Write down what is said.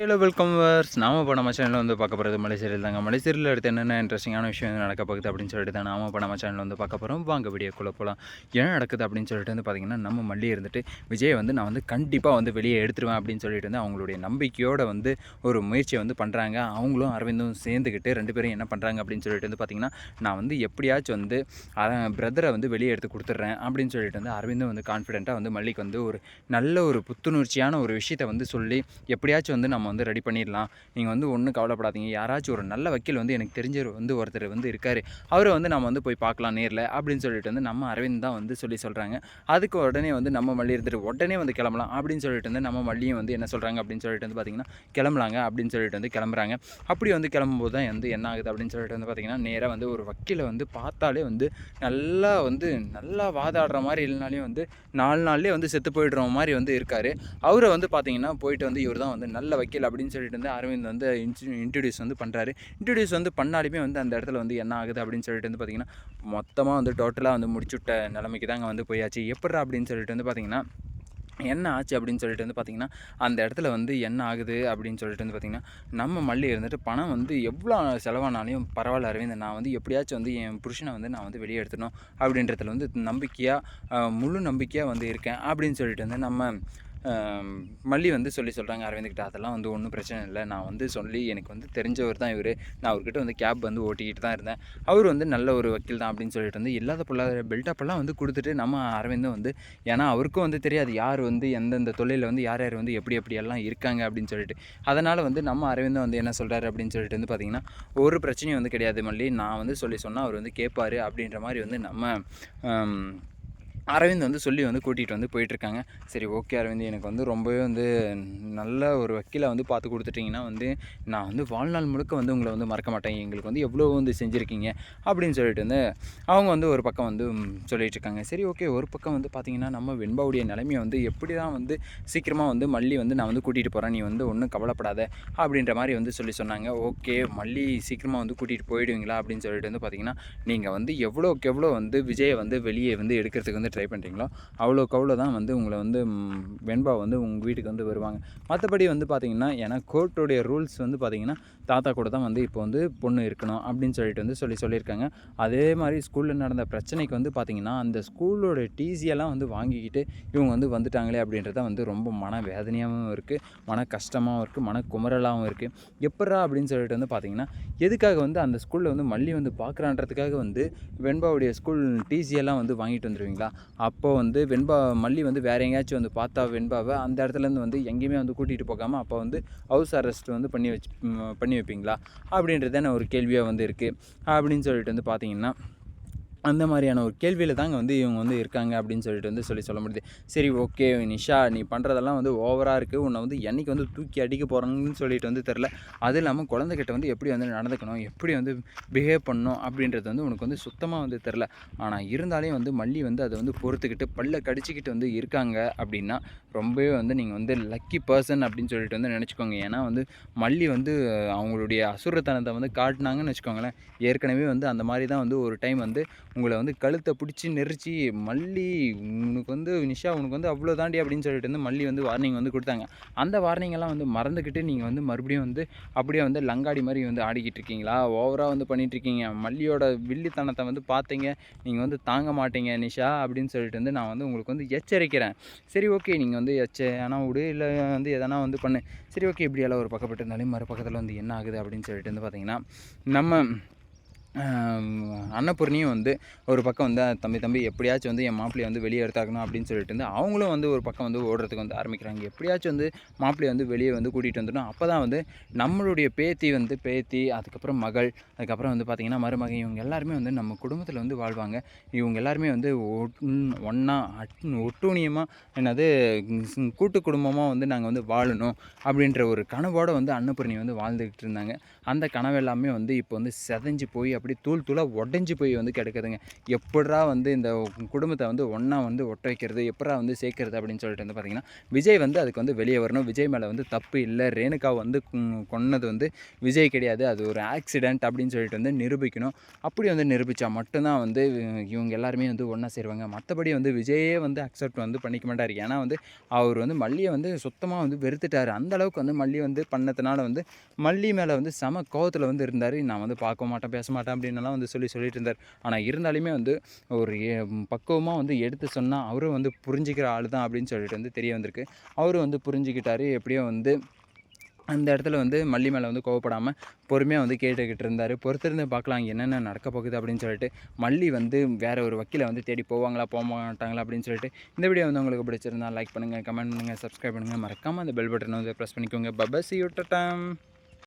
Hello welcome verse நாம இப்போ நம்ம சேனலில் வந்து பார்க்க போகிறது மலை சீரியல் தாங்க. மலை சீரியல் அடுத்து என்னென்ன இன்ட்ரெஸ்டிங்கான விஷயம் வந்து நடக்க போகுது அப்படின்னு சொல்லிட்டு தான் நாம இப்போ நம்ம சேனலில் வந்து பார்க்க போகிறோம். வாங்க வீடியோக்குள்ளே போகலாம். என்ன நடக்குது அப்படின்னு சொல்லிட்டு வந்து பார்த்திங்கன்னா, நம்ம மல்லி இருந்துட்டு விஜயை வந்து நான் வந்து கண்டிப்பாக வந்து வெளியே எடுத்துருவேன் அப்படின்னு சொல்லிட்டு வந்து அவங்களுடைய நம்பிக்கையோடு வந்து ஒரு முயற்சியை வந்து பண்ணுறாங்க. அவங்களும் அரவிந்தும் சேர்ந்துக்கிட்டு 2 பேரும் என்ன பண்ணுறாங்க அப்படின்னு சொல்லிட்டு வந்து பார்த்திங்கன்னா, நான் வந்து எப்படியாச்சும் வந்து பிரதரை வந்து வெளியே எடுத்து கொடுத்துட்றேன் அப்படின்னு சொல்லிட்டு வந்து அரவிந்தும் வந்து கான்ஃபிடென்ட்டாக வந்து மல்லிக்கு வந்து ஒரு நல்ல ஒரு புத்துணர்ச்சியான ஒரு விஷயத்தை வந்து சொல்லி எப்படியாச்சும் வந்து நம்ம வந்து ரெடி பண்ணிடலாம். நீங்கள் வந்து ஒன்றும் கவலைப்படாதீங்க. யாராச்சும் ஒரு நல்ல வக்கீல் வந்து எனக்கு தெரிஞ்சவர் வந்து ஒருத்தர் வந்து இருக்கார். அவரை வந்து நம்ம வந்து போய் பார்க்கலாம் நேரில் அப்படின்னு சொல்லிட்டு வந்து நம்ம அரவிந்த் தான் வந்து சொல்கிறாங்க. அதுக்கு உடனே வந்து நம்ம மல்லி இருந்துட்டு உடனே வந்து கிளம்பலாம் அப்படின்னு சொல்லிட்டு வந்து நம்ம மல்லியும் வந்து என்ன சொல்கிறாங்க அப்படின்னு சொல்லிட்டு வந்து பார்த்திங்கன்னா, கிளம்பலாங்க அப்படின்னு சொல்லிட்டு வந்து கிளம்புறாங்க. அப்படி வந்து கிளம்பும்போது தான் வந்து என்ன ஆகுது அப்படின்னு சொல்லிட்டு வந்து பார்த்திங்கன்னா, நேராக வந்து ஒரு வக்கீலை வந்து பார்த்தாலே வந்து நல்லா வாதாடுற மாதிரி இல்லைனாலையும் வந்து 4 நாள்லேயே வந்து செத்து போயிடுற மாதிரி வந்து இருக்கார். அவரை வந்து பார்த்திங்கன்னா போயிட்டு வந்து இவர் தான் வந்து நல்ல வக்கீல் அப்படின்னு சொல்லிட்டு வந்து அரவிந்த் வந்து இன்ட்ரடியூஸ் வந்து பண்ணுறாரு. இன்ட்ரடியூஸ் வந்து பண்ணாலுமே வந்து அந்த இடத்துல வந்து என்ன ஆகுது அப்படின்னு சொல்லிட்டு வந்து பார்த்திங்கன்னா, மொத்தமாக வந்து டோட்டலாக வந்து முடிச்சுவிட்ட நிலைமைக்கு தாங்க வந்து போயாச்சு. எப்பட்றா அப்படின்னு சொல்லிட்டு வந்து பார்த்திங்கன்னா, என்ன ஆச்சு அப்படின்னு சொல்லிட்டு வந்து பார்த்திங்கன்னா, அந்த இடத்துல வந்து என்ன ஆகுது அப்படின்னு சொல்லிட்டு வந்து பார்த்திங்கன்னா, நம்ம மல்லி இருந்துட்டு பணம் வந்து எவ்வளோ செலவானாலும் பரவாயில்ல அரவிந்த், நான் வந்து எப்படியாச்சும் வந்து என் புருஷனை வந்து நான் வந்து வெளியே எடுத்துடணும் அப்படின்றதுல வந்து நம்பிக்கையாக முழு நம்பிக்கையாக வந்து இருக்கேன் அப்படின்னு சொல்லிட்டு வந்து நம்ம மல்லி வந்து சொல்கிறாங்க அரவிந்த்கிட்ட. அதெல்லாம் வந்து ஒன்றும் பிரச்சனை இல்லை, நான் வந்து சொல்லி எனக்கு வந்து தெரிஞ்சவர் தான் இவர், நான் அவர்கிட்ட வந்து கேப் வந்து ஓட்டிக்கிட்டு தான் இருந்தேன், அவர் வந்து நல்ல ஒரு வக்கீல் தான் அப்படின்னு சொல்லிட்டு வந்து இல்லாத பொல்லாத பில்டப்பெல்லாம் வந்து கொடுத்துட்டு நம்ம அரவிந்தும் வந்து, ஏன்னா அவருக்கும் வந்து தெரியாது யார் வந்து எந்தெந்த தொழிலில் வந்து யார் யார் வந்து எப்படியெல்லாம் இருக்காங்க அப்படின்னு சொல்லிட்டு. அதனால் வந்து நம்ம அரவிந்தும் வந்து என்ன சொல்கிறாரு அப்படின்னு சொல்லிட்டு வந்து பார்த்திங்கன்னா, ஒரு பிரச்சனையும் வந்து கிடையாது மல்லி, நான் வந்து சொன்னால் அவர் வந்து கேட்பார் அப்படின்ற மாதிரி வந்து நம்ம அரவிந்த் வந்து சொல்லி வந்து கூட்டிகிட்டு வந்து போயிட்டுருக்காங்க. சரி ஓகே அரவிந்த், எனக்கு வந்து ரொம்பவே வந்து நல்ல ஒரு வக்கீலை வந்து பார்த்து கொடுத்துட்டிங்கன்னா வந்து நான் வந்து வாழ்நாள் முழுக்க வந்து உங்களை வந்து மறக்க மாட்டேன், எங்களுக்கு வந்து எவ்வளோ வந்து செஞ்சுருக்கீங்க அப்படின்னு சொல்லிட்டு வந்து அவங்க வந்து ஒரு பக்கம் வந்து சொல்லிகிட்ருக்காங்க. சரி ஓகே, ஒரு பக்கம் வந்து பார்த்திங்கன்னா நம்ம வெண்பாவுடைய நிலைமையை வந்து எப்படி தான் வந்து சீக்கிரமாக வந்து மல்லி வந்து நான் வந்து கூட்டிகிட்டு போகிறேன், நீ வந்து ஒன்றும் கவலைப்படாத அப்படின்ற மாதிரி வந்து சொன்னாங்க. ஓகே, மல்லி சீக்கிரமாக வந்து கூட்டிகிட்டு போயிடுவீங்களா அப்படின்னு சொல்லிட்டு வந்து பார்த்திங்கன்னா, நீங்கள் வந்து எவ்வளோக்கு எவ்வளோ வந்து விஜயை வந்து வெளியே வந்து எடுக்கிறதுக்கு வந்து ட்ரை பண்ணுறீங்களோ அவ்வளோக்கு அவ்வளோ தான் வந்து உங்களை வந்து வெண்பா வந்து உங்கள் வீட்டுக்கு வந்து வருவாங்க. மற்றபடி வந்து பார்த்திங்கன்னா, ஏன்னா கோர்ட்டுடைய ரூல்ஸ் வந்து பார்த்திங்கன்னா தாத்தா கூட தான் வந்து இப்போ வந்து பொண்ணு இருக்கணும் அப்படின்னு சொல்லிட்டு வந்து சொல்லியிருக்காங்க. அதே மாதிரி ஸ்கூலில் நடந்த பிரச்சனைக்கு வந்து பார்த்திங்கன்னா, அந்த ஸ்கூலோட டிசியெல்லாம் வந்து வாங்கிக்கிட்டு இவங்க வந்து வந்துட்டாங்களே அப்படின்றத வந்து ரொம்ப மன வேதனையாகவும் இருக்குது, மன கஷ்டமாகவும் இருக்குது, மன குமரலாகவும் இருக்குது. எப்பட்றா அப்படின்னு சொல்லிட்டு வந்து பார்த்திங்கன்னா, எதுக்காக வந்து அந்த ஸ்கூலில் வந்து மல்லி வந்து பார்க்குறான்றதுக்காக வந்து வெண்பாவுடைய ஸ்கூல் டிசியெல்லாம் வந்து வாங்கிட்டு வந்துடுவீங்களா? அப்போது வந்து மல்லி வந்து வேறு எங்கேயாச்சும் வந்து பார்த்தா வெண்பாவை அந்த இடத்துலேருந்து வந்து எங்கேயுமே வந்து கூட்டிகிட்டு போகாமல் அப்போ வந்து ஹவுஸ் அரெஸ்ட் வந்து பண்ணி வைப்பீங்களா அப்படின்றது தானே ஒரு கேள்வியாக வந்து இருக்குது. அப்படின்னு சொல்லிட்டு வந்து பார்த்தீங்கன்னா, அந்த மாதிரியான ஒரு கேள்வியில் தாங்க வந்து இவங்க வந்து இருக்காங்க அப்படின்னு சொல்லிட்டு வந்து சொல்ல முடியுது. சரி ஓகே நிஷா, நீ பண்ணுறதெல்லாம் வந்து ஓவராக இருக்குது, உன்னை வந்து என்றைக்கு வந்து தூக்கி அடிக்க போகிறாங்கன்னு சொல்லிட்டு வந்து தெரில. அதுவும் இல்லாமல் குழந்தைகிட்ட வந்து எப்படி வந்து நடந்துக்கணும், எப்படி வந்து பிஹேவ் பண்ணணும் அப்படின்றது வந்து உனக்கு வந்து சுத்தமாக வந்து தெரில. ஆனால் இருந்தாலும் வந்து மல்லி வந்து அதை வந்து பொறுத்துக்கிட்டு பல்ல கடிச்சிக்கிட்டு வந்து இருக்காங்க அப்படின்னா ரொம்பவே வந்து நீங்கள் வந்து லக்கி பர்சன் அப்படின்னு சொல்லிட்டு வந்து நினச்சிக்கோங்க. ஏன்னா வந்து மல்லி வந்து அவங்களுடைய அசுரத்தனத்தை வந்து காட்டினாங்கன்னு வச்சுக்கோங்களேன். ஏற்கனவே வந்து அந்த மாதிரி தான் வந்து ஒரு டைம் வந்து உங்களை வந்து கழுத்தை பிடிச்சி நெரிச்சி, மல்லி உனக்கு வந்து நிஷா உனக்கு வந்து அவ்வளோ தாண்டி அப்படின்னு சொல்லிட்டு வந்து மல்லி வந்து வார்னிங் வந்து கொடுத்தாங்க. அந்த வார்னிங்கெல்லாம் வந்து மறந்துக்கிட்டு நீங்கள் வந்து மறுபடியும் வந்து அப்படியே வந்து லங்காடி மாதிரி வந்து ஆடிக்கிட்டு இருக்கீங்களா, ஓவராக வந்து பண்ணிகிட்ருக்கீங்க. மல்லியோட வில்லித்தனத்தை வந்து பார்த்தீங்க, நீங்கள் வந்து தாங்க மாட்டீங்க நிஷா அப்படின்னு சொல்லிட்டு வந்து நான் வந்து உங்களுக்கு வந்து எச்சரிக்கிறேன். சரி ஓகே, நீங்கள் வந்து ஆனால் விடு, இல்லை வந்து எதனா வந்து பண்ணு. சரி ஓகே, இப்படியெல்லாம் ஒரு பக்கப்பட்டு இருந்தாலும் மறுபக்கத்தில் வந்து என்ன ஆகுது அப்படின்னு சொல்லிட்டு வந்து பார்த்திங்கன்னா, நம்ம அன்னபூர்ணியும் வந்து ஒரு பக்கம் வந்து தம்பி எப்படியாச்சும் வந்து என் மாப்பிள்ளையை வந்து வெளியே எடுத்தாக்கணும் அப்படின்னு சொல்லிட்டு வந்து அவங்களும் வந்து ஒரு பக்கம் வந்து ஓடுறதுக்கு வந்து ஆரம்பிக்கிறாங்க. எப்படியாச்சும் வந்து மாப்பிள்ளையை வந்து வெளியே வந்து கூட்டிகிட்டு வந்துடணும், அப்போ தான் வந்து நம்மளுடைய பேத்தி அதுக்கப்புறம் மகள், அதுக்கப்புறம் வந்து பார்த்திங்கன்னா மருமகன், இவங்க எல்லாருமே வந்து நம்ம குடும்பத்தில் வந்து வாழ்வாங்க. இவங்க எல்லாருமே வந்து ஒன்றா ஒட்டுணியமாக என்னது கூட்டு குடும்பமாக வந்து நாங்கள் வந்து வாழணும் அப்படின்ற ஒரு கனவோடு வந்து அன்னபூர்ணி வந்து வாழ்ந்துக்கிட்டு இருந்தாங்க. அந்த கனவு எல்லாமே வந்து இப்போ வந்து செதஞ்சு போய் அப்படி தூள் தூளாக உடஞ்சி போய் வந்து கிடக்குதுங்க. எப்பட்றா வந்து இந்த குடும்பத்தை வந்து ஒன்றா வந்து ஒட்ட வைக்கிறது, எப்பட்றா வந்து சேர்க்கறது அப்படின்னு சொல்லிட்டு வந்து பார்த்திங்கன்னா, விஜய் வந்து அதுக்கு வந்து வெளியே வரணும். விஜய் மேலே வந்து தப்பு இல்லை, ரேணுகாவை வந்து கொன்னது வந்து விஜய் கிடையாது, அது ஒரு ஆக்சிடென்ட் அப்படின்னு சொல்லிட்டு வந்து நிரூபிக்கணும். அப்படி வந்து நிரூபித்தா மட்டும்தான் வந்து இவங்க எல்லாருமே வந்து ஒன்றா சேருவாங்க. மற்றபடி வந்து விஜயே வந்து அக்செப்ட் வந்து பண்ணிக்க மாட்டார். ஏன்னா வந்து அவர் வந்து மல்லியை வந்து சுத்தமாக வந்து வெறுத்துட்டார். அந்தளவுக்கு வந்து மல்லி வந்து பண்ணதுனால வந்து மல்லி மேலே வந்து செம கோவத்தில் வந்து இருந்தார். நான் வந்து பார்க்க மாட்டேன், பேச மாட்டேன் அப்படின்னுலாம் வந்து சொல்லிட்டு இருந்தார். ஆனால் இருந்தாலுமே வந்து ஒரு பக்குவமாக வந்து எடுத்து சொன்னால் அவரும் வந்து புரிஞ்சிக்கிற ஆள் தான் அப்படின்னு சொல்லிட்டு வந்து தெரிய வந்திருக்கு. அவரும் வந்து புரிஞ்சுக்கிட்டாரு. எப்படியோ வந்து அந்த இடத்துல வந்து மல்லி மேலே வந்து கோவப்படாமல் பொறுமையாக வந்து கேட்டுக்கிட்டு இருந்தார். பொறுத்திருந்து பார்க்கலாம் என்னென்ன நடக்க போகுது அப்படின்னு சொல்லிட்டு. மல்லி வந்து வேறு ஒரு வக்கீலை வந்து தேடி போவாங்களா போக மாட்டாங்களா அப்படின்னு சொல்லிட்டு. இந்த வீடியோ வந்து உங்களுக்கு பிடிச்சிருந்தா லைக் பண்ணுங்கள், கமெண்ட் பண்ணுங்கள், சப்ஸ்கிரைப் பண்ணுங்கள். மறக்காமல் அந்த பெல் பட்டனை வந்து ப்ரெஸ் பண்ணிக்கோங்க. Bye bye, see you, ta-ta.